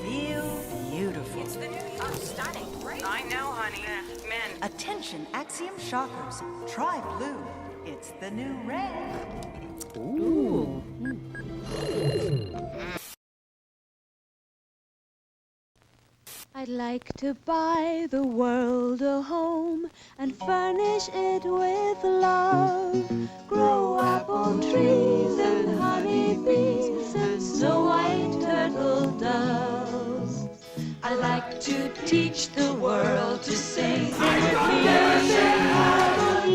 Feel beautiful. It's the new year. Stunning, right? I know, honey. Men. Attention, Axiom shoppers. Try blue. It's the new red. Ooh. I'd like to buy the world a home and furnish it with love. Grow apple trees and honey bees and snow white turtle doves. I'd like to teach the world to sing. Sing with me.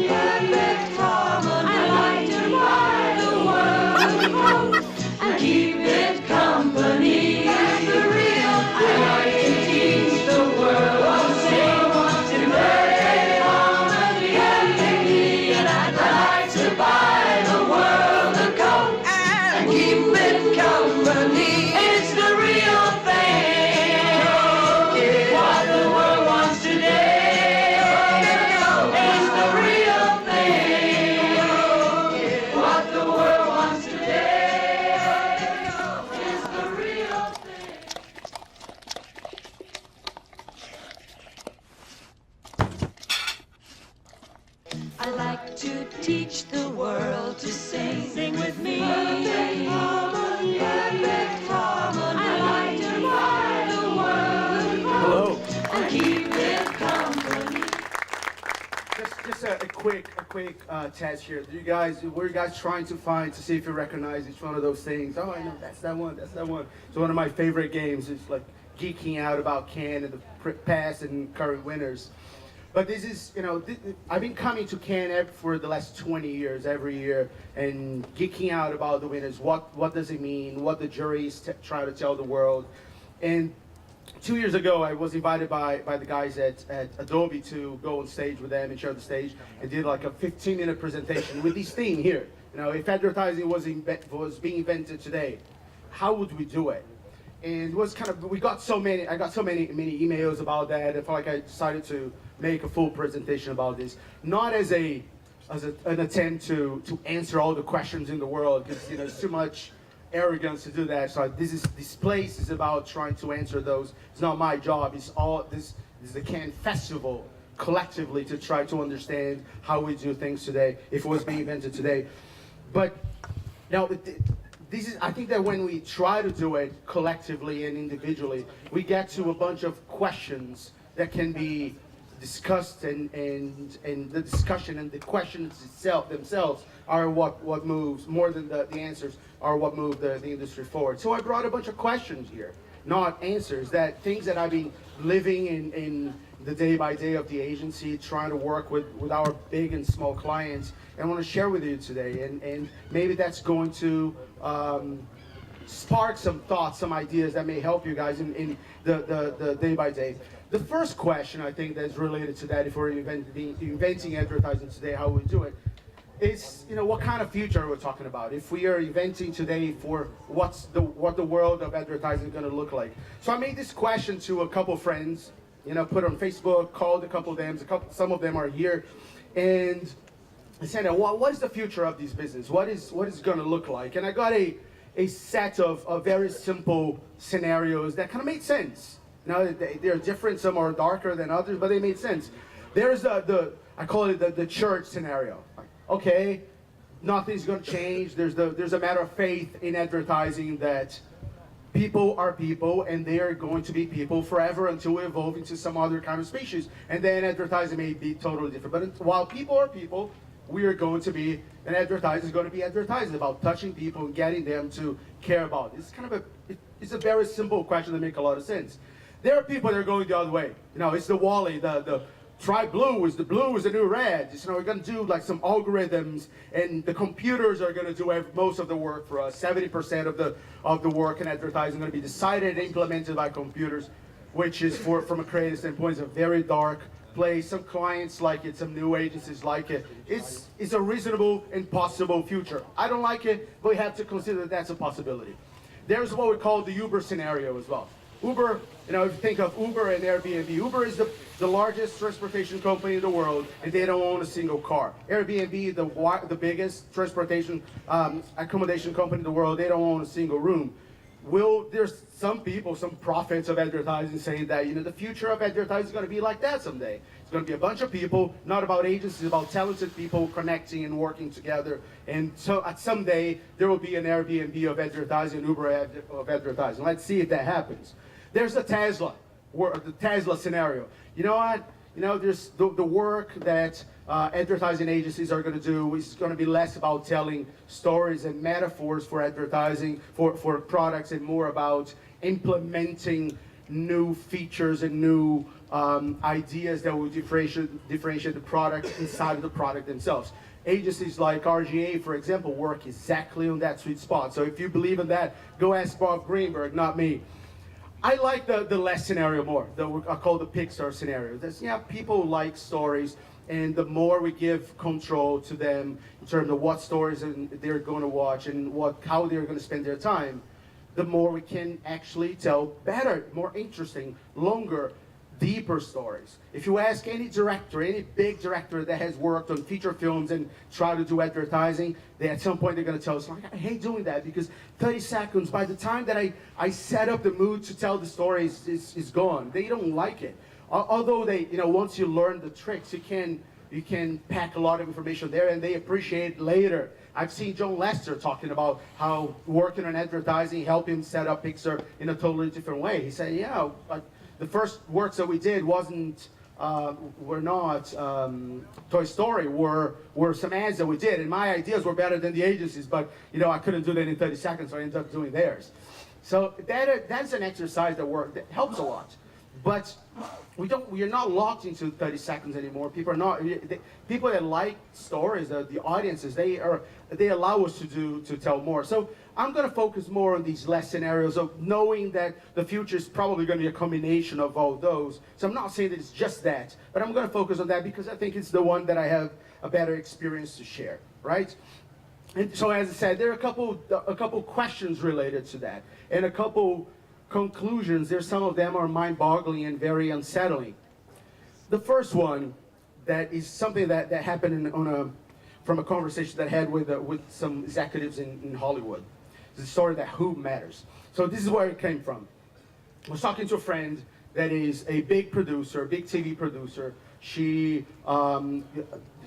Perfect harmony. I'd like to buy the world a home and keep it company. And the real thing. I like to teach the world to sing. In perfect harmony and dignity. And I'd like to buy the world a coat and keep it company. It's the real thing. What the world wants today. It's the real thing. What the world wants today. It's the real thing. I like to teach the world to sing. Sing with me. Perfect harmony. Perfect harmony. I like to buy the world and keep it company. Just a quick test here. Were you guys trying to find to see if you recognize each one of those things? Oh, I know that's that one. That's that one. So one of my favorite games is like geeking out about Cannes and the past and current winners. But this is, I've been coming to Cannes for the last 20 years, every year, and geeking out about the winners. What does it mean? What the juries try to tell the world. And 2 years ago, I was invited by the guys at Adobe to go on stage with them and share the stage, and did like a 15-minute presentation with this theme here. If advertising was being invented today, how would we do it? And it was I got so many emails about that. I felt like I decided to make a full presentation about this, not as an attempt to answer all the questions in the world, because there's too much arrogance to do that. So this place is about trying to answer those. It's not my job. This is the Cannes Festival collectively to try to understand how we do things today, if it was being invented today. But now, I think that when we try to do it collectively and individually, we get to a bunch of questions that can be discussed, and the discussion and the questions themselves are what moves, more than the answers, are what move the industry forward. So I brought a bunch of questions here, not answers, things that I've been living in the day by day of the agency, trying to work with our big and small clients, and I want to share with you today. And maybe that's going to spark some thoughts, some ideas that may help you guys in the day by day. The first question I think that's related to that, if we're inventing advertising today, how we do it, is what kind of future are we talking about? If we are inventing today for what the world of advertising is going to look like. So I made this question to a couple friends, put on Facebook, called a couple of them. Some of them are here, and I said, what is the future of this business? What is going to look like? And I got a set of very simple scenarios that kind of made sense. They're different. Some are darker than others, but they made sense. There's I call it the church scenario. Okay, nothing's going to change. There's a matter of faith in advertising that people are people, and they are going to be people forever until we evolve into some other kind of species. And then advertising may be totally different. But while people are people, we are going to be, and advertising is going to be advertising about touching people and getting them to care about it. It's it's a very simple question that makes a lot of sense. There are people that are going the other way. It's the Wally, the try blue is the new red. We're going to do like some algorithms, and the computers are going to do most of the work for us. 70% of the work in advertising is going to be decided and implemented by computers, which is, from a creative standpoint, is a very dark place. Some clients like it, some new agencies like it. It's a reasonable and possible future. I don't like it, but we have to consider that that's a possibility. There's what we call the Uber scenario as well. Uber, if you think of Uber and Airbnb, Uber is the largest transportation company in the world, and they don't own a single car. Airbnb, the biggest transportation accommodation company in the world, they don't own a single room. There's some people, some prophets of advertising saying that, the future of advertising is going to be like that someday. It's going to be a bunch of people, not about agencies, about talented people connecting and working together. And so at someday, there will be an Airbnb of advertising, an Uber of advertising. Let's see if that happens. There's the Tesla scenario. You know what? There's the work that advertising agencies are going to do is going to be less about telling stories and metaphors for advertising, for products, and more about implementing new features and new ideas that will differentiate the product inside of the product themselves. Agencies like RGA, for example, work exactly on that sweet spot. So if you believe in that, go ask Bob Greenberg, not me. I like the last scenario more, I call the Pixar scenario. People like stories, and the more we give control to them in terms of what stories they're going to watch and how they're going to spend their time, the more we can actually tell better, more interesting, longer, deeper stories. If you ask any director, any big director that has worked on feature films and try to do advertising, at some point they're going to tell us, I hate doing that because 30 seconds, by the time that I set up the mood to tell the story is gone. They don't like it. Although once you learn the tricks, you can pack a lot of information there and they appreciate it later. I've seen John Lester talking about how working on advertising helped him set up Pixar in a totally different way. He said, the first works that we did were not Toy Story, were some ads that we did, and my ideas were better than the agencies, but I couldn't do that in 30 seconds, so I ended up doing theirs. So that's an exercise that helps a lot. But we are not locked into 30 seconds anymore. People that like stories, the audiences, they allow us to tell more. So I'm going to focus more on these last scenarios of knowing that the future is probably going to be a combination of all those. So I'm not saying that it's just that, but I'm going to focus on that because I think it's the one that I have a better experience to share, right? And so as I said, there are a couple questions related to that, and a couple conclusions. Some of them are mind-boggling and very unsettling. The first one, that is something that happened from a conversation that I had with some executives in Hollywood. It's a story that who matters. So this is where it came from. I was talking to a friend that is a big producer, a big TV producer. She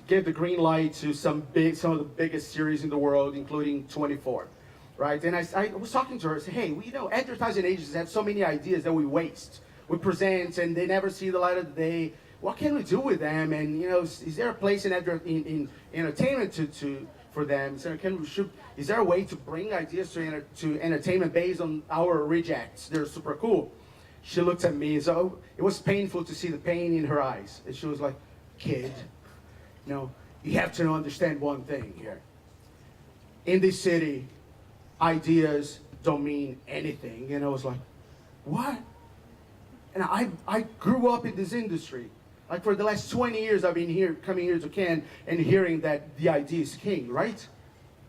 gave the green light to some of the biggest series in the world, including 24. Right? And I was talking to her, I said, hey, advertising agencies have so many ideas that we waste. We present and they never see the light of the day. What can we do with them? And is there a place in entertainment for them? So is there a way to bring ideas to entertainment based on our rejects? They're super cool. She looked at me, so it was painful to see the pain in her eyes. And she was like, kid, you have to understand one thing here. In this city, ideas don't mean anything. And I was like, what? And I grew up in this industry. Like for the last 20 years, I've been coming here to Cannes and hearing that the idea is king, right?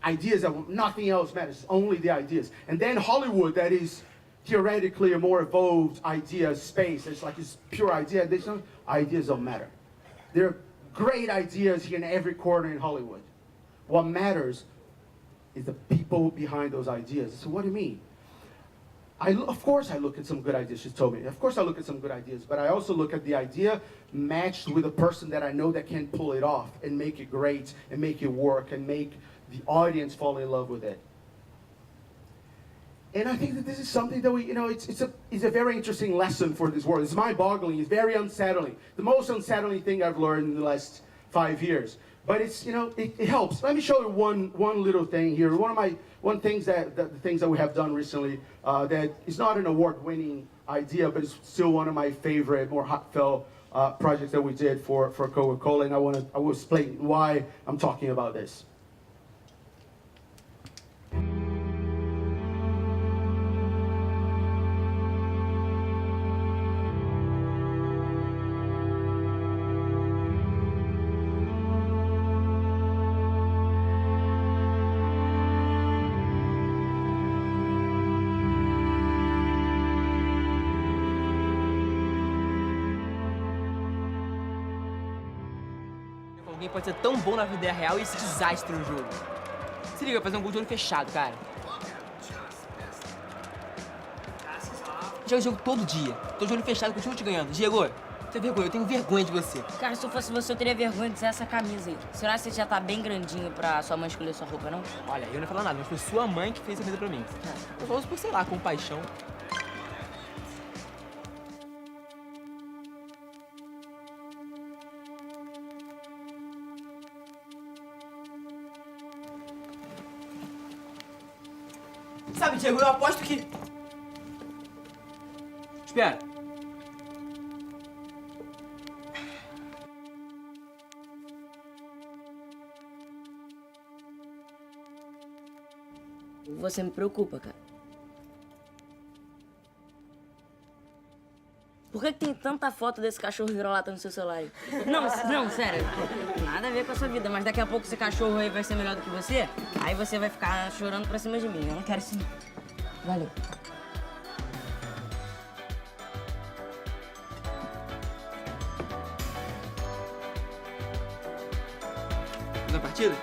Ideas, nothing else matters, only the ideas. And then Hollywood, that is theoretically a more evolved idea space. It's pure idea. Ideas don't matter. There are great ideas here in every corner in Hollywood. What matters is the people behind those ideas. So what do you mean? Of course I look at some good ideas, she told me. Of course I look at some good ideas, but I also look at the idea matched with a person that I know that can pull it off and make it great and make it work and make the audience fall in love with it. And I think that this is something that it's a very interesting lesson for this world. It's mind-boggling, it's very unsettling. The most unsettling thing I've learned in the last 5 years. But it helps. Let me show you one little thing here. The things that we have done recently that is not an award-winning idea, but it's still one of my favorite, more heartfelt projects that we did for Coca-Cola, and I will explain why I'm talking about this. alguém pode ser tão bom na vida real e esse desastre no jogo. Se liga, fazer um gol de olho fechado, cara. Joga o jogo todo dia. Tô de olho fechado, continuo te ganhando. Diego, você tem vergonha, eu tenho vergonha de você. Cara, se eu fosse você, eu teria vergonha de usar essa camisa aí. Será que você já tá bem grandinho pra sua mãe escolher sua roupa, não? Olha, eu não ia falar nada, mas foi sua mãe que fez a camisa pra mim. Eu falo isso por, sei lá, compaixão. Sabe, Diego, eu aposto que... Espera. Você me preocupa, cara. Por que tem tanta foto desse cachorro vira-lata no seu celular aí? Não, sério. Nada a ver com a sua vida, mas daqui a pouco esse cachorro aí vai ser melhor do que você, aí você vai ficar chorando pra cima de mim. Eu não quero isso. Valeu. Vamos na partida?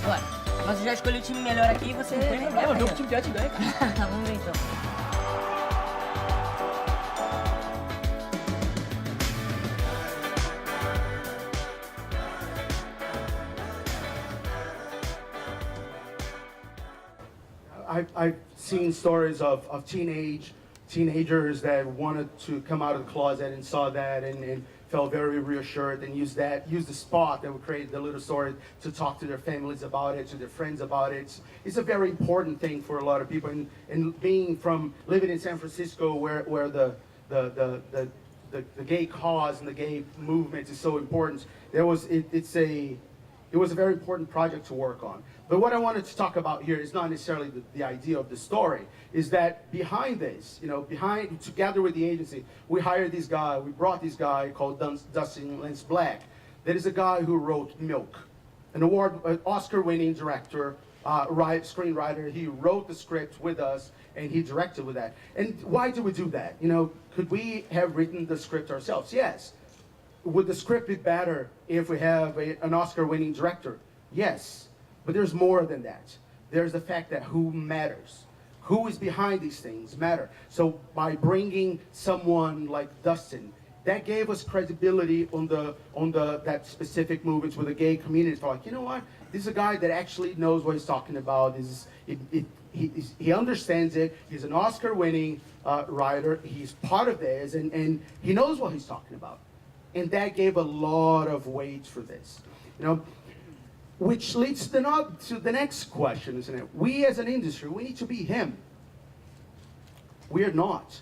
Bora. Mas eu já escolhi o time melhor aqui e você... Não tem problema, ver o time pior te ganha, cara. Tá, vamos ver então. I've seen stories of teenagers that wanted to come out of the closet and saw that and felt very reassured and used the spot that we created, the little story, to talk to their families about it, to their friends about it. It's a very important thing for a lot of people. And being from living in San Francisco, where the gay cause and the gay movement is so important, it was a very important project to work on. But what I wanted to talk about here is not necessarily the idea of the story, is that behind this, together with the agency, we hired this guy, we brought this guy called Dustin Lance Black. That is a guy who wrote Milk, an Oscar-winning director, screenwriter. He wrote the script with us, and he directed with that. And why do we do that? Could we have written the script ourselves? Yes. Would the script be better if we have an Oscar-winning director? Yes. But there's more than that. There's the fact that who matters. Who is behind these things matter. So by bringing someone like Dustin, that gave us credibility on that specific movement with the gay community. It's like, you know what? This is a guy that actually knows what he's talking about. He understands it. He's an Oscar-winning writer. He's part of this, and he knows what he's talking about. And that gave a lot of weight for this, which leads to the next question, isn't it? We as an industry, we need to be him. We are not.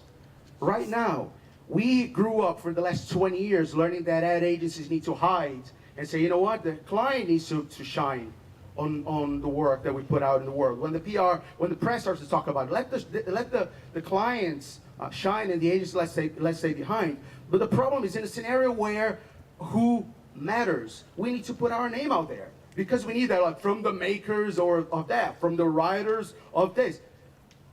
Right now, we grew up for the last 20 years learning that ad agencies need to hide and say, you know what, the client needs to shine on the work that we put out in the world. When the press starts to talk about it, let the clients shine and the agency let's stay behind. But the problem is in a scenario where who matters, we need to put our name out there. Because we need that, like from the makers of that, from the writers of this.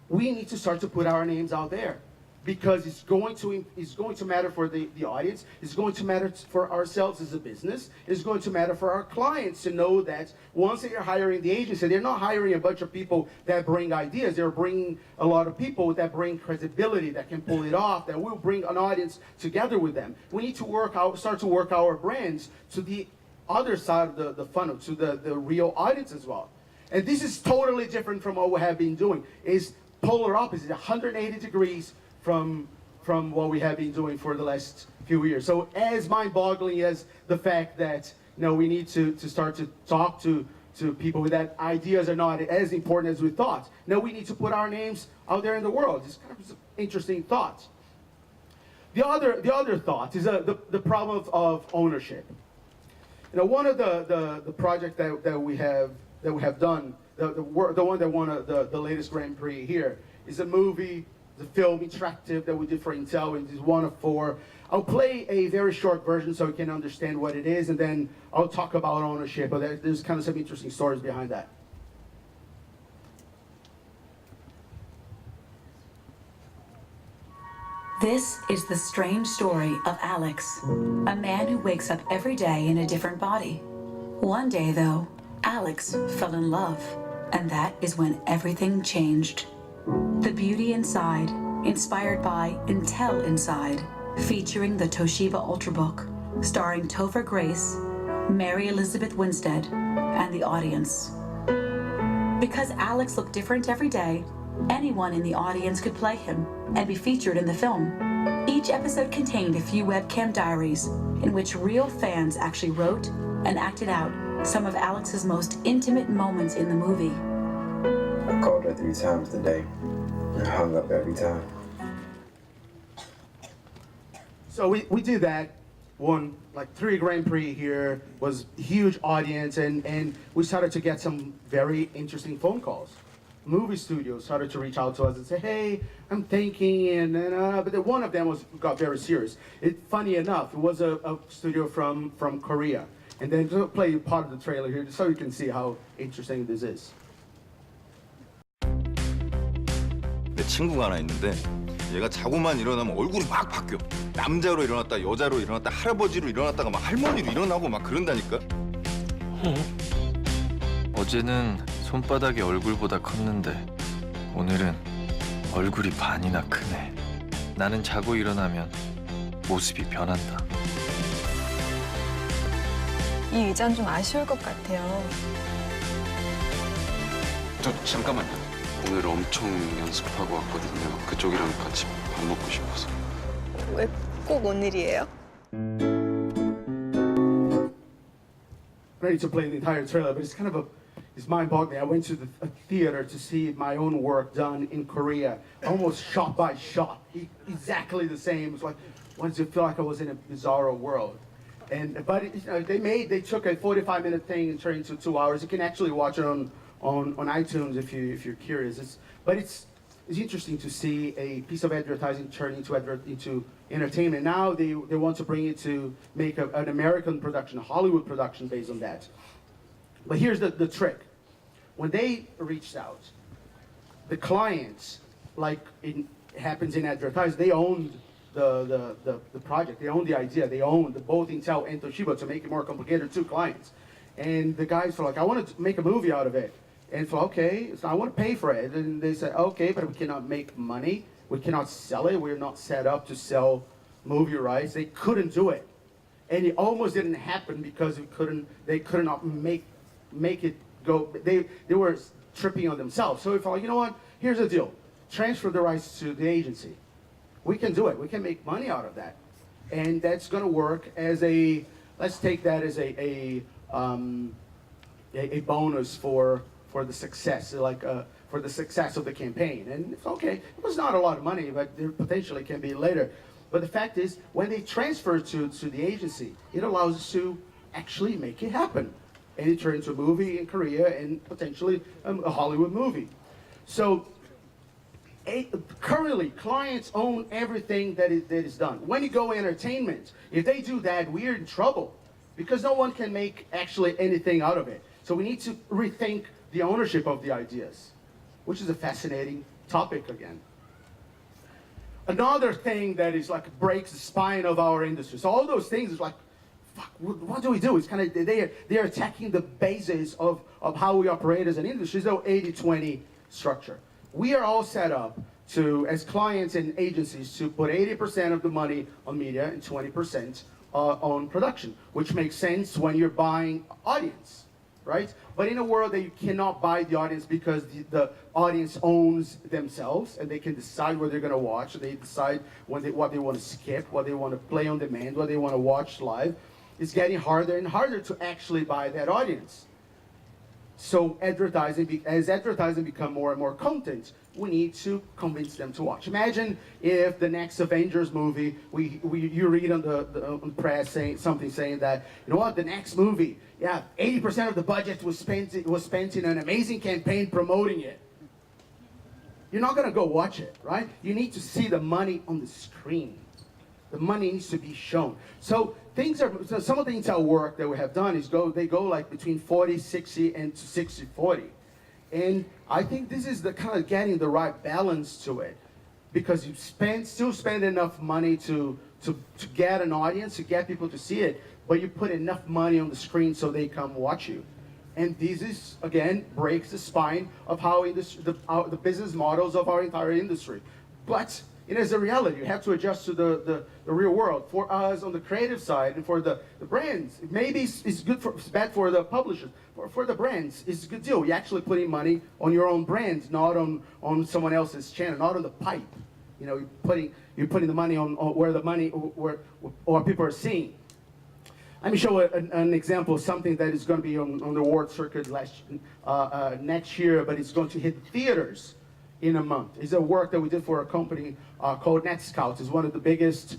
We need to start to put our names out there. Because it's going to matter for the audience, it's going to matter for ourselves as a business, it's going to matter for our clients to know that once they are hiring the agency, they're not hiring a bunch of people that bring ideas, they're bringing a lot of people that bring credibility, that can pull it off, that will bring an audience together with them. We need to start to work our brands to the other side of the funnel, to the real audience as well. And this is totally different from what we have been doing. It's polar opposite, 180 degrees from what we have been doing for the last few years. So as mind-boggling as the fact that we need to start to talk to people with that ideas are not as important as we thought. Now we need to put our names out there in the world. It's kind of an interesting thought. The other thought is the problem of ownership. One of the projects that we have done, the one that won the latest Grand Prix here, is a movie, the film Interactive that we did for Intel, and is one of 4. I'll play a very short version so you can understand what it is, and then I'll talk about ownership, but there's kind of some interesting stories behind that. This is the strange story of Alex, a man who wakes up every day in a different body. One day, though, Alex fell in love, and that is when everything changed. The Beauty Inside, inspired by Intel Inside, featuring the Toshiba Ultrabook, starring Topher Grace, Mary Elizabeth Winstead, and the audience. Because Alex looked different every day, anyone in the audience could play him and be featured in the film. Each episode contained a few webcam diaries in which real fans actually wrote and acted out some of Alex's most intimate moments in the movie. I called her 3 times today and hung up every time. So we did that. Won like 3 Grand Prix here, was huge audience, and we started to get some very interesting phone calls. Movie studios started to reach out to us and say, hey, I'm thinking, but then one of them got very serious. Funny enough, it was a studio from Korea. And then to play part of the trailer here so you can see how interesting this is. 내 친구가 하나 있는데 얘가 자고만 일어나면 얼굴이 막 바뀌어. 남자로 일어났다 여자로 일어났다 할아버지로 일어났다가 막 할머니로 일어나고 막 그런다니까. 어제는 손바닥이 얼굴보다 컸는데 오늘은 얼굴이 반이나 크네. 나는 자고 일어나면 모습이 변한다. 이 의자는 좀 아쉬울 것 같아요. 저 잠깐만요. 오늘 엄청 연습하고 왔거든요. 그쪽이랑 같이 밥 먹고 싶어서. 왜 꼭 오늘이에요? Ready to play the entire trailer, but it's mind-boggling. I went to a theater to see my own work done in Korea, almost shot by shot, exactly the same. It's like, why does it feel like I was in a bizarro world? But they took a 45-minute thing and turned it into 2 hours. You can actually watch it on iTunes if you're curious. But it's interesting to see a piece of advertising turn into entertainment. Now they want to bring it to make an American production, a Hollywood production based on that. But here's the trick. When they reached out, the clients, like it happens in advertising, they owned the project. They owned the idea. They owned both Intel and Toshiba to make it more complicated, 2 clients. And the guys were like, I want to make a movie out of it. And so, okay, so I want to pay for it. And they said, okay, but we cannot make money. We cannot sell it. We're not set up to sell movie rights. They couldn't do it. And it almost didn't happen because they could not make it go. They were tripping on themselves. So we felt like, you know what, here's the deal. Transfer the rights to the agency. We can do it. We can make money out of that. And that's going to work as let's take that as a bonus for the success, for the success of the campaign. And it's okay, it was not a lot of money, but there potentially can be later. But the fact is, when they transfer to the agency, it allows us to actually make it happen. And it turns into a movie in Korea and potentially a Hollywood movie. So currently, clients own everything that is done. When you go entertainment, if they do that, we're in trouble because no one can make actually anything out of it. So we need to rethink the ownership of the ideas, which is a fascinating topic again. Another thing that is like breaks the spine of our industry. So all those things is like, fuck, what do we do? It's kind of, they're attacking the basis of how we operate as an industry. There's no 80-20 structure. We are all set up to, as clients and agencies, to put 80% of the money on media and 20% on production, which makes sense when you're buying audience, right? But in a world that you cannot buy the audience because the audience owns themselves and they can decide what they're going to watch, they decide what they want to skip, what they want to play on demand, what they want to watch live, it's getting harder and harder to actually buy that audience. So as advertising become more and more content, we need to convince them to watch. Imagine if the next Avengers movie, you read on the press something saying that, you know what, the next movie, 80% of the budget was spent in an amazing campaign promoting it. You're not gonna go watch it, right? You need to see the money on the screen. The money needs to be shown. So some of the Intel work that we have done is they go like between 40-60 and 60-40. And I think this is the kind of getting the right balance to it, because you still spend enough money to get an audience, to get people to see it, but you put enough money on the screen so they come watch you. And this is, again, breaks the spine of how the business models of our entire industry. But it is a reality. You have to adjust to the real world. For us on the creative side and for the brands, maybe it's good it's bad for the publishers. For the brands, it's a good deal. You're actually putting money on your own brands, not on someone else's channel, not on the pipe. You know, you're putting the money on where the money or people are seeing. Let me show an example of something that is going to be on the award circuit next year, but it's going to hit theaters in a month. It's a work that we did for a company called NetScout. It's one of the biggest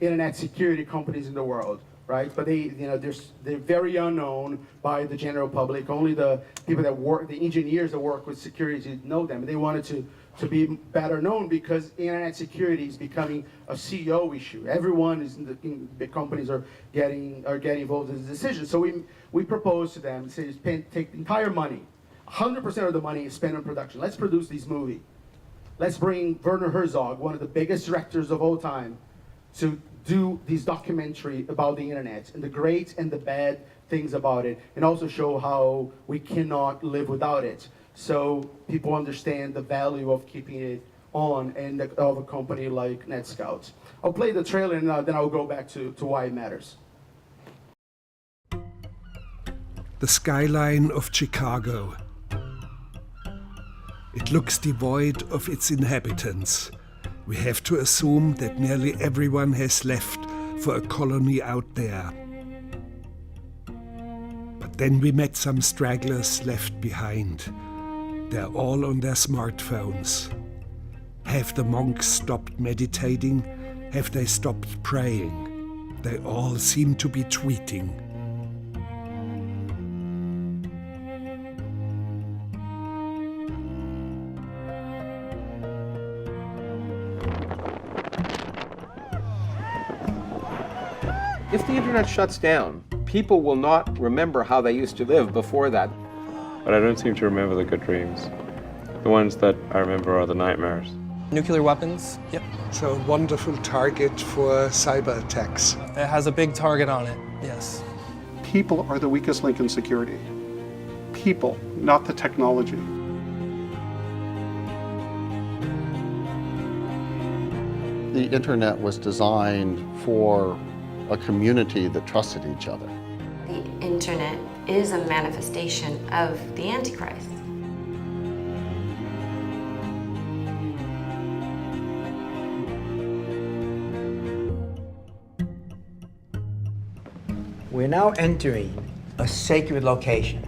internet security companies in the world, right? But they're very unknown by the general public. Only the people that work, the engineers that work with security know them. And they wanted to be better known because internet security is becoming a CEO issue. Everyone in the big companies are getting involved in this decision. So we proposed to them, say, take the entire money, 100% of the money is spent on production. Let's produce this movie. Let's bring Werner Herzog, one of the biggest directors of all time, to do this documentary about the internet and the great and the bad things about it, and also show how we cannot live without it. So people understand the value of keeping it on and of a company like NetScout. I'll play the trailer and then I'll go back to why it matters. The skyline of Chicago. It looks devoid of its inhabitants. We have to assume that nearly everyone has left for a colony out there. But then we met some stragglers left behind. They're all on their smartphones. Have the monks stopped meditating? Have they stopped praying? They all seem to be tweeting. If the internet shuts down, people will not remember how they used to live before that. But I don't seem to remember the good dreams. The ones that I remember are the nightmares. Nuclear weapons, yep. It's a wonderful target for cyber attacks. It has a big target on it, yes. People are the weakest link in security. People, not the technology. The internet was designed for a community that trusted each other. The internet is a manifestation of the Antichrist. We're now entering a sacred location.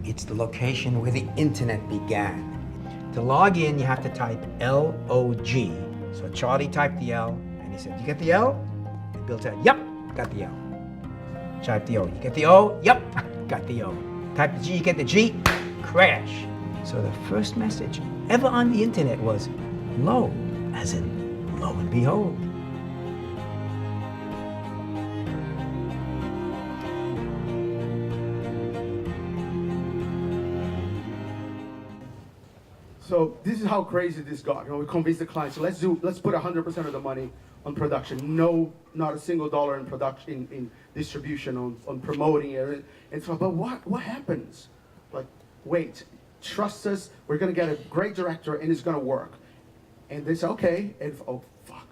It's the location where the internet began. To log in, you have to type L-O-G. So Charlie typed the L, and he said, "You get the L?" And Bill said, "Yep, got the L." Type the O. You get the O? Yep, got the O. Type the G, you get the G? Crash. So the first message ever on the internet was lo, as in lo and behold. So this is how crazy this got. We convinced the client, so let's put 100% of the money on production. No, not a single dollar in production, in distribution, on promoting it. And so, but what happens? Like, wait, trust us. We're gonna get a great director, and it's gonna work. And they said, okay. And oh fuck,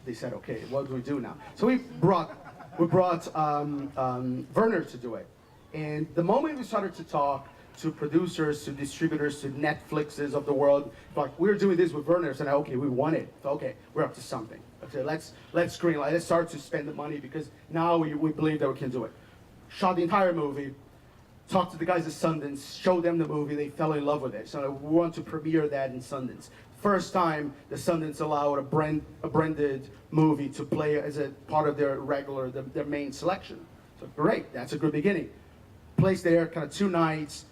they said, okay. What do we do now? So we brought Werner to do it. And the moment we started to talk to producers, to distributors, to Netflixes of the world, like, we're doing this with Werner, and okay, we want it. So, okay, we're up to something. Okay, let's greenlight. Let's start to spend the money because now we believe that we can do it. Shot the entire movie, talked to the guys at Sundance, showed them the movie, they fell in love with it. So we want to premiere that in Sundance. First time the Sundance allowed a branded movie to play as a part of their their main selection. So great, that's a good beginning. Placed there, kind of 2 nights,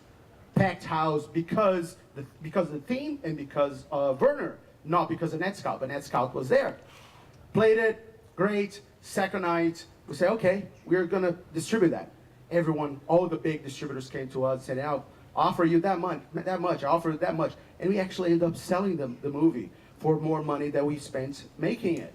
packed house because of the theme and because of Werner, not because of NetScout, but NetScout was there. Played it, great. Second night, we say, okay, we're gonna distribute that. Everyone, all the big distributors came to us and said, I'll offer you that much, I offer that much. And we actually ended up selling them the movie for more money that we spent making it.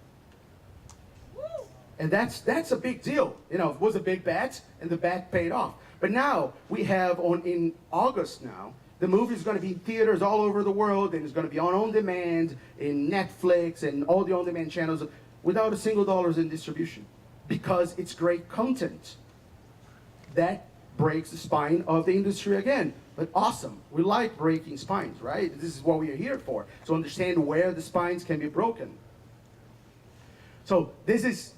And that's a big deal. You know, it was a big bet, and the bet paid off. But now we have in August now, the movie is going to be in theaters all over the world, and it's going to be on demand, in Netflix and all the on-demand channels, without a single dollar in distribution, because it's great content. That breaks the spine of the industry again. But awesome, we like breaking spines, right? This is what we are here for, to understand where the spines can be broken. So this is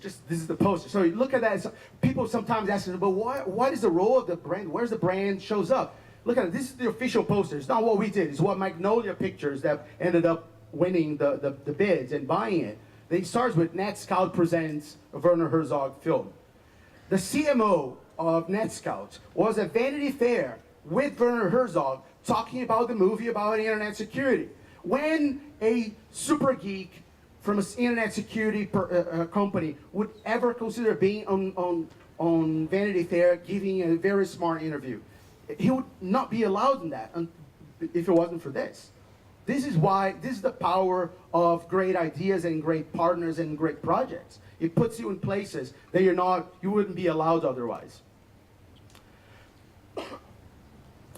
the poster. So you look at that. So people sometimes ask me, but what is the role of the brand? Where's the brand shows up? Look at it. This is the official poster. It's not what we did. It's what Magnolia Pictures that ended up winning the bids and buying it. It starts with NetScout presents a Werner Herzog film. The CMO of NetScout was at Vanity Fair with Werner Herzog talking about the movie about internet security. When a super geek from an internet security company would ever consider being on Vanity Fair giving a very smart interview, he would not be allowed in that if it wasn't for this. This is the power of great ideas and great partners and great projects. It puts you in places that you wouldn't be allowed otherwise.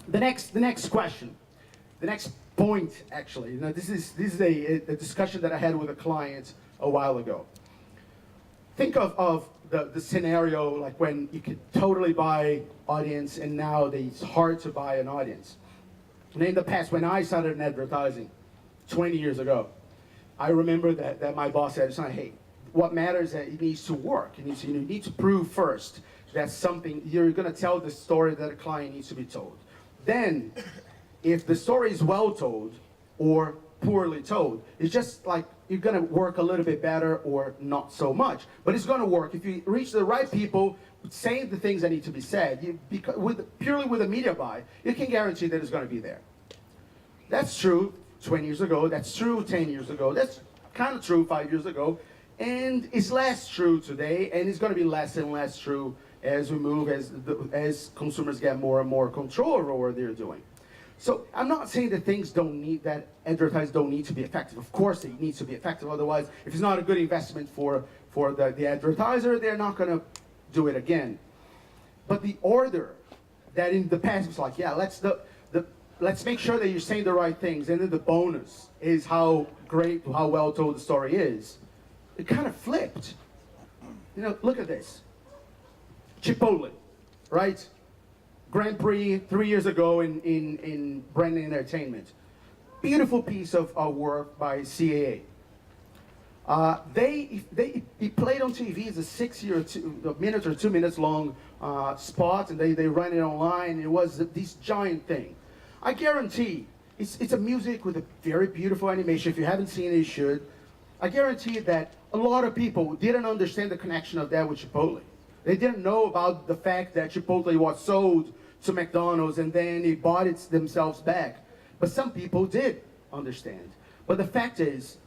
The next question, the next point, actually, this is a discussion that I had with a client a while ago. Think of the scenario like when you could totally buy audience, and now it's hard to buy an audience. And in the past, when I started in advertising 20 years ago, I remember that my boss said, hey, what matters is that it needs to work. You need to prove first that something, you're going to tell the story that a client needs to be told. Then, if the story is well told or poorly told, it's just like you're going to work a little bit better or not so much. But it's going to work if you reach the right people saying the things that need to be said. Purely with a media buy, you can guarantee that it's going to be there. That's true 20 years ago. That's true 10 years ago. That's kind of true 5 years ago. And it's less true today, and it's going to be less and less true as we move, as consumers get more and more control over what they're doing. So I'm not saying that advertisers don't need to be effective. Of course it needs to be effective. Otherwise, if it's not a good investment for the advertiser, they're not going to do it again. But the order that in the past was like, yeah, let's make sure that you're saying the right things, and then the bonus is how well told the story is. It kind of flipped. Look at this. Chipotle, right? Grand Prix 3 years ago in Brandon Entertainment. Beautiful piece of work by CAA. He played on TV as a minute or 2 minutes long spot, and they ran it online. It was this giant thing. I guarantee it's a music with a very beautiful animation. If you haven't seen it, you should. I guarantee that a lot of people didn't understand the connection of that with Chipotle. They didn't know about the fact that Chipotle was sold to McDonald's and then they bought it themselves back. But some people did understand. But the fact is,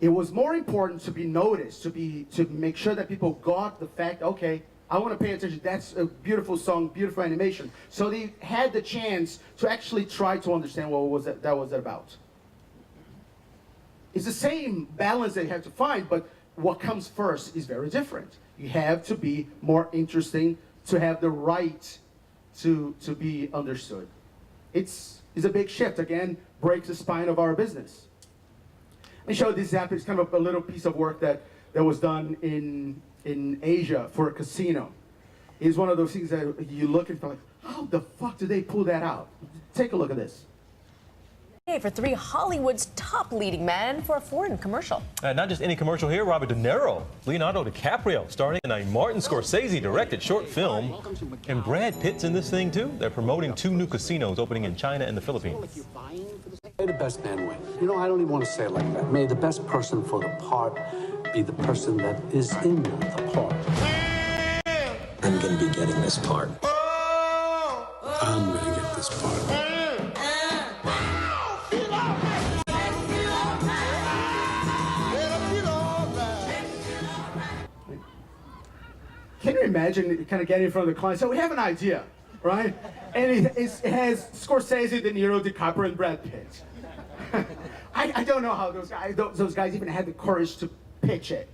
it was more important to be noticed, to make sure that people got the fact, okay, I want to pay attention. That's a beautiful song, beautiful animation. So they had the chance to actually try to understand what that was about. It's the same balance that you have to find, but what comes first is very different. You have to be more interesting to have the right to be understood. It's a big shift. Again, breaks the spine of our business. Let me show you this example. It's kind of a little piece of work that was done in Asia for a casino. It's one of those things that you look at and like, how the fuck did they pull that out? Take a look at this. Hey, for 3 Hollywood's top leading men for a foreign commercial. Not just any commercial here. Robert De Niro, Leonardo DiCaprio, starring in a Martin Scorsese-directed short film. And Brad Pitt's in this thing, too. They're promoting 2 new casinos opening in China and the Philippines. May the best man win. I don't even want to say it like that. May the best person for the part be the person that is in the part. I'm going to be getting this part. I'm going to get this part. Can you imagine kind of getting in front of the client? So we have an idea, right? And it has Scorsese, De Niro, DiCaprio, and Brad Pitt. I don't know how those guys even had the courage to pitch it.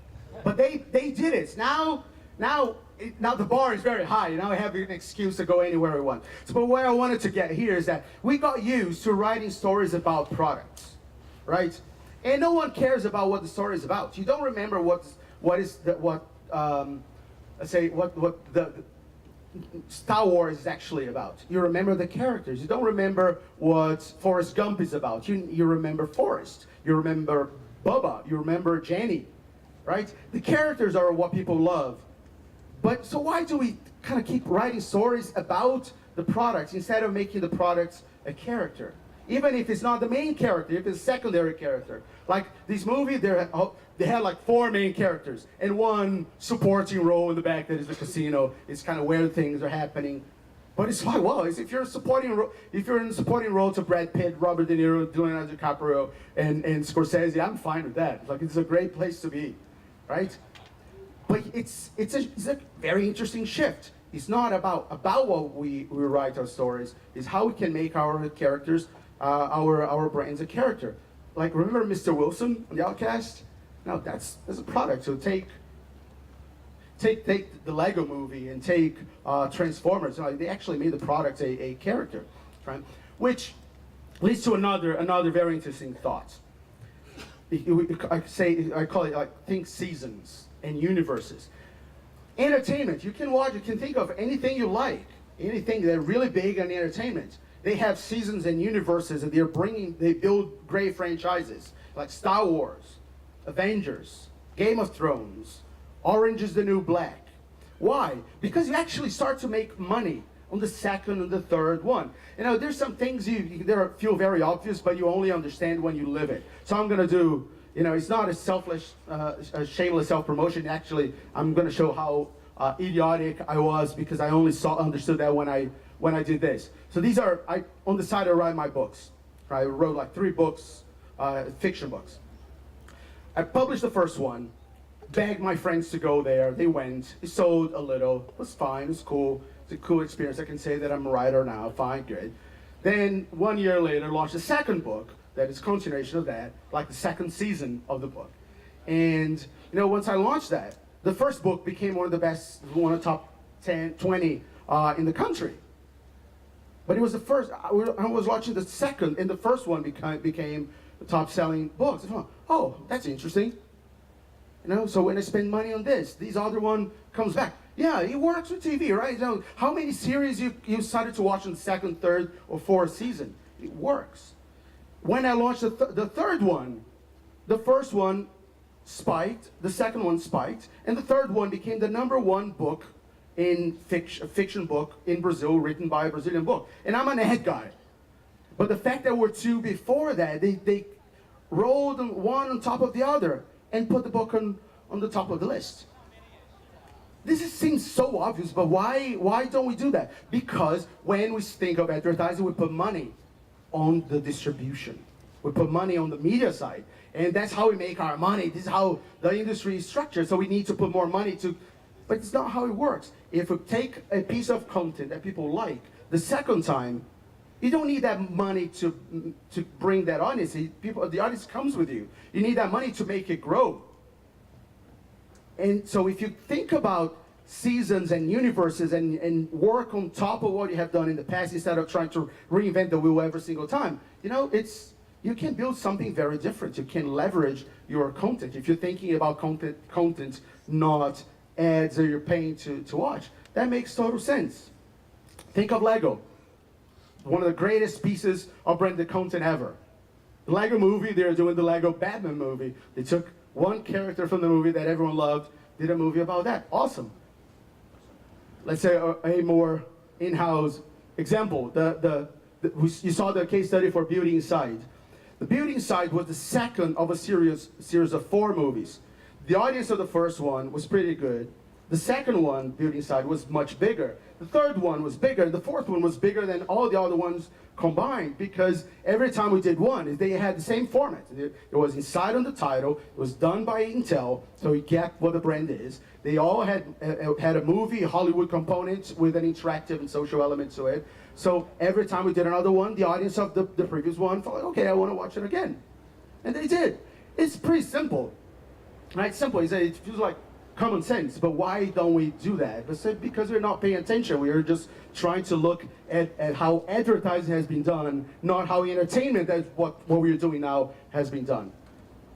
But they did it. Now the bar is very high. Now I have an excuse to go anywhere I want. So, but where I wanted to get here is that we got used to writing stories about products, right? And no one cares about what the story is about. You don't remember what the Star Wars is actually about. You remember the characters. You don't remember what Forrest Gump is about. You remember Forrest. You remember Bubba. You remember Jenny, right? The characters are what people love. But so why do we kind of keep writing stories about the products instead of making the products a character? Even if it's not the main character, if it's a secondary character. Like this movie, they had like 4 main characters and 1 supporting role in the back that is the casino. It's kind of where things are happening. But it's like, well, if you're in a supporting role to Brad Pitt, Robert De Niro, Leonardo DiCaprio, and Scorsese, I'm fine with that. Like, it's a great place to be, right? But it's a very interesting shift. It's not about what we write our stories. It's how we can make our characters, our brains a character. Like, remember Mr. Wilson on The Outcast? No, that's a product. So take the Lego movie and take Transformers. They actually made the product a character, right? Which leads to another very interesting thought. I call it like think seasons and universes. Entertainment, you can think of anything you like, anything that's really big in entertainment. They have seasons and universes, and they build great franchises like Star Wars, Avengers, Game of Thrones, Orange is the New Black. Why? Because you actually start to make money on the second and the third one. You know, there's some things that feel very obvious, but you only understand when you live it. So I'm gonna do, it's not a shameless self-promotion. Actually, I'm gonna show how idiotic I was because I only understood that when I did this. So these are, on the side I write my books. I wrote like 3 books, fiction books. I published the first one, begged my friends to go there. They went, it sold a little, it was fine, it's cool. It's a cool experience. I can say that I'm a writer now, fine, good. Then 1 year later, launched a second book that is a continuation of that, like the second season of the book. And once I launched that, the first book became one of the best, one of the top 10, 20 in the country. But it was the first, I was watching the second, and the first one became the top-selling books. I thought, oh, that's interesting. So when I spend money on this, other one comes back. Yeah, it works with TV, right? How many series you started to watch in the second, third, or fourth season? It works. When I launched the third one, the first one spiked, the second one spiked, and the third one became the #1 book in fiction book in Brazil, written by a Brazilian book. And I'm an ad guy. But the fact that we're 2 before that, they rolled one on top of the other and put the book on the top of the list. This seems so obvious, but why don't we do that? Because when we think of advertising, we put money on the distribution. We put money on the media side. And that's how we make our money. This is how the industry is structured. So we need to put more money but it's not how it works. If we take a piece of content that people like, the second time, you don't need that money to bring that audience. The audience comes with you. You need that money to make it grow. And so if you think about seasons and universes and work on top of what you have done in the past instead of trying to reinvent the wheel every single time, you can build something very different. You can leverage your content. If you're thinking about content, not ads that you're paying to watch, that makes total sense. Think of Lego. One of the greatest pieces of branded content ever. The Lego movie, they're doing the Lego Batman movie. They took one character from the movie that everyone loved, did a movie about that. Awesome. Let's say a more in-house example. You saw the case study for Beauty Inside. The Beauty Inside was the second of a series of 4 movies. The audience of the first one was pretty good. The second one, Beauty Inside, was much bigger. The third one was bigger. The fourth one was bigger than all the other ones combined because every time we did one, they had the same format. It was Inside on the title. It was done by Intel, so you get what the brand is. They all had a movie, Hollywood component with an interactive and social element to it. So every time we did another one, the audience of the previous one thought, okay, I want to watch it again. And they did. It's pretty simple. Right? It's simple. It feels like common sense, but why don't we do that? But because we're not paying attention. We are just trying to look at how advertising has been done, not how entertainment, that's what we're doing now, has been done.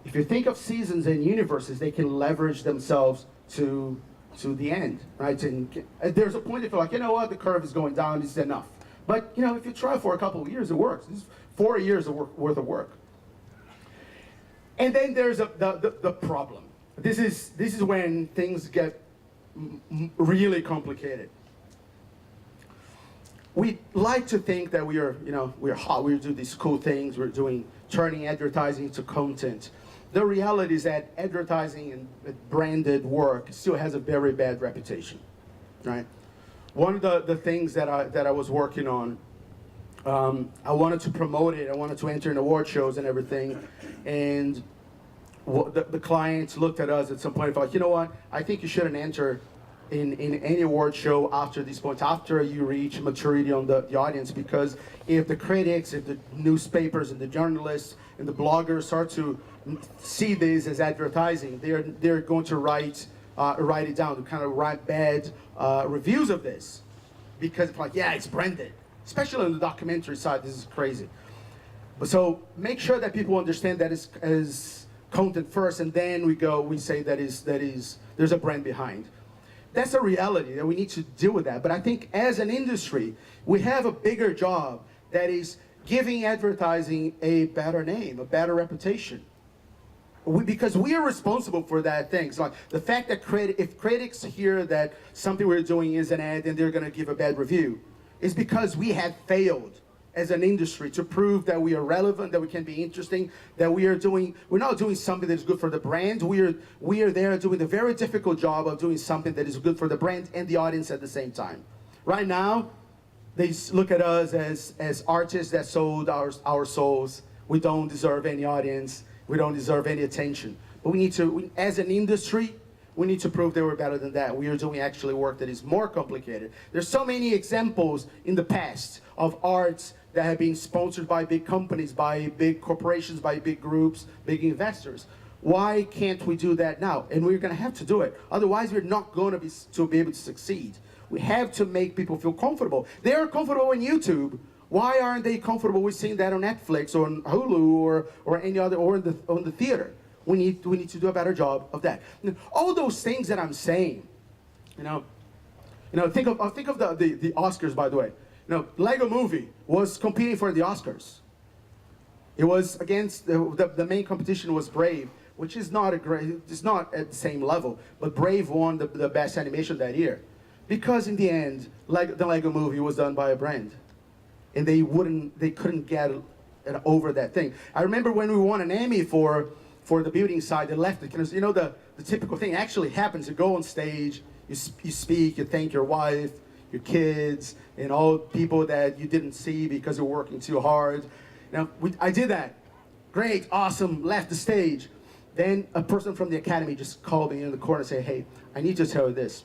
If you think of seasons and universes, they can leverage themselves to the end, right? And there's a point if you're like, you know what, the curve is going down, this is enough. But you know, if you try for a couple of years, it works. This is 4 years worth of work. And then there's the problem. This is when things get really complicated. We like to think that we're hot. We do these cool things. We're turning advertising into content. The reality is that advertising and branded work still has a very bad reputation, right? One of the things that I was working on, I wanted to promote it. I wanted to enter in award shows and everything, and the clients looked at us at some point and thought, you know what? I think you shouldn't enter in any award show after this point, after you reach maturity on the audience, because if the critics, if the newspapers and the journalists and the bloggers start to see this as advertising, they're going to write it down, to kind of write bad reviews of this, because it's like, yeah, it's branded. Especially on the documentary side, this is crazy. But so make sure that people understand that as content first, and then we say that there's a brand behind. That's a reality that we need to deal with that. But I think as an industry, we have a bigger job, that is giving advertising a better name, a better reputation. Because we are responsible for that things. Like the fact that if critics hear that something we're doing is an ad and they're going to give a bad review, is because we have failed as an industry to prove that we are relevant, that we can be interesting, that we're not doing something that is good for the brand. We are there doing the very difficult job of doing something that is good for the brand and the audience at the same time. Right now, they look at us as artists that sold our souls. We don't deserve any audience. We don't deserve any attention. But we need to, as an industry, we need to prove that we're better than that. We are doing actually work that is more complicated. There's so many examples in the past of arts that have been sponsored by big companies, by big corporations, by big groups, big investors. Why can't we do that now? And we're going to have to do it. Otherwise, we're not going to be able to succeed. We have to make people feel comfortable. They are comfortable on YouTube. Why aren't they comfortable with seeing that on Netflix or on Hulu or any other, or on the theater? We need to do a better job of that. All those things that I'm saying, think of the Oscars, by the way. Lego Movie was competing for the Oscars. It was against the main competition was Brave, which is not it's not at the same level, but Brave won the best animation that year, because in the end, the Lego Movie was done by a brand, and they couldn't get over that thing. I remember when we won an Emmy for the building side, they left it because the typical thing actually happens. You go on stage, you speak, you thank your wife, your kids, and all people that you didn't see because you're working too hard. I did that. Great, awesome, left the stage. Then a person from the Academy just called me in the corner and said, hey, I need to tell you this.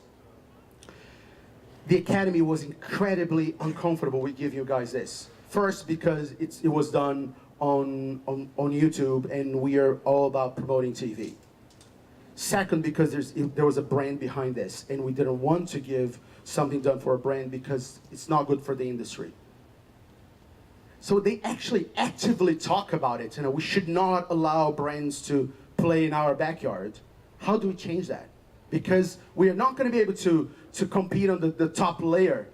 The Academy was incredibly uncomfortable with giving you guys this. First, because it was done on YouTube, and we are all about promoting TV. Second, because there was a brand behind this, and we didn't want to give something done for a brand because it's not good for the industry. So they actually actively talk about it. We should not allow brands to play in our backyard. How do we change that? Because we are not going to be able to compete on the top layer,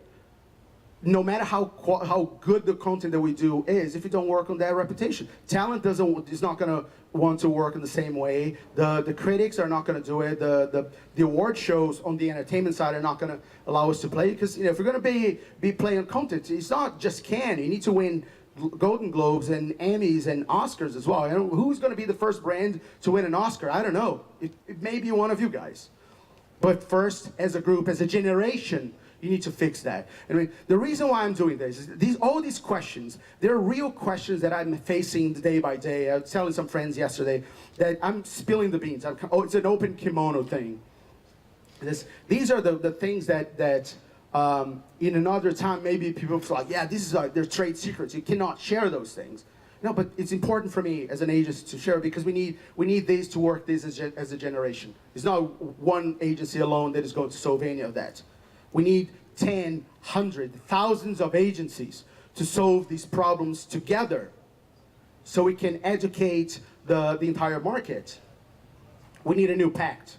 no matter how good the content that we do is, if we don't work on that reputation. Talent is not going to want to work in the same way. The critics are not going to do it. The award shows on the entertainment side are not going to allow us to play, because if we're going to be playing content, it's not just Cannes. You need to win Golden Globes and Emmys and Oscars as well. Who's going to be the first brand to win an Oscar? I don't know. It may be one of you guys. But first, as a group, as a generation, you need to fix that. The reason why I'm doing this is all these questions, they're real questions that I'm facing day by day. I was telling some friends yesterday that I'm spilling the beans. It's an open kimono thing. These are the things that in another time, maybe people feel like, yeah, they're trade secrets. You cannot share those things. No, but it's important for me as an agency to share because we need this to work this as a generation. It's not one agency alone that is going to solve any of that. We need 10, 100, thousands of agencies to solve these problems together so we can educate the entire market. We need a new pact.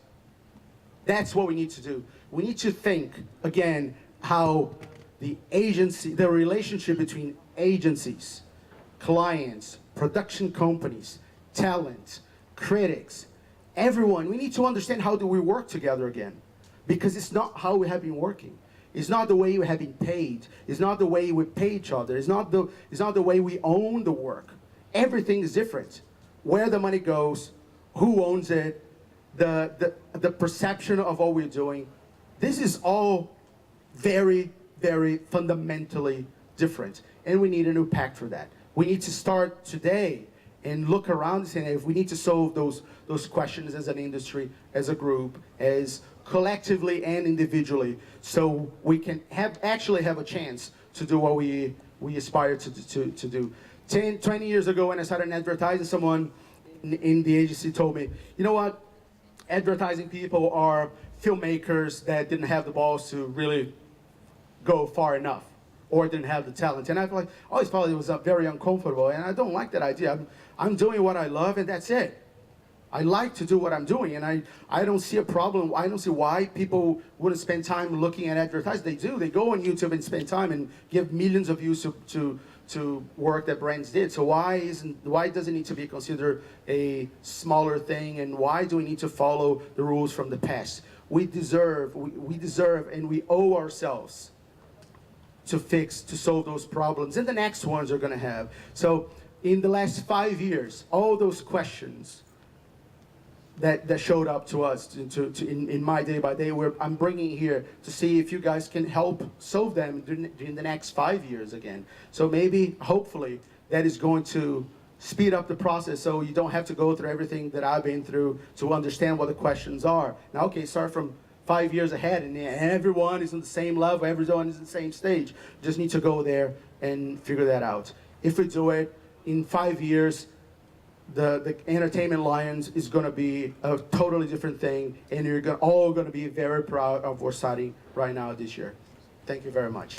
That's what we need to do. We need to think, again, how the relationship between agencies, clients, production companies, talent, critics, everyone, we need to understand how do we work together again. Because it's not how we have been working. It's not the way we have been paid. It's not the way we pay each other. It's not the way we own the work. Everything is different. Where the money goes, who owns it, the perception of what we're doing. This is all very, very fundamentally different. And we need a new pact for that. We need to start today and look around and say, if we need to solve those questions as an industry, as a group, as collectively and individually, so we can actually have a chance to do what we aspire to do. 10, 20 years ago when I started advertising, someone in the agency told me, you know what, advertising people are filmmakers that didn't have the balls to really go far enough or didn't have the talent. And I feel like, I always felt it was very uncomfortable, and I don't like that idea. I'm doing what I love, and that's it. I like to do what I'm doing, and I don't see a problem. I don't see why people wouldn't spend time looking at advertising. They do. They go on YouTube and spend time and give millions of views to work that brands did. So why does it need to be considered a smaller thing, and why do we need to follow the rules from the past? We deserve, and we owe ourselves to solve those problems, and the next ones are going to have. So in the last 5 years, all those questions that showed up to us in my day by day, I'm bringing here to see if you guys can help solve them during the next 5 years again. So maybe, hopefully, that is going to speed up the process so you don't have to go through everything that I've been through to understand what the questions are. Now, okay, start from 5 years ahead, and everyone is on the same level, everyone is on the same stage. Just need to go there and figure that out. If we do it, in 5 years, the Entertainment Lions is going to be a totally different thing, and you're all going to be very proud of what's starting right now this year. Thank you very much.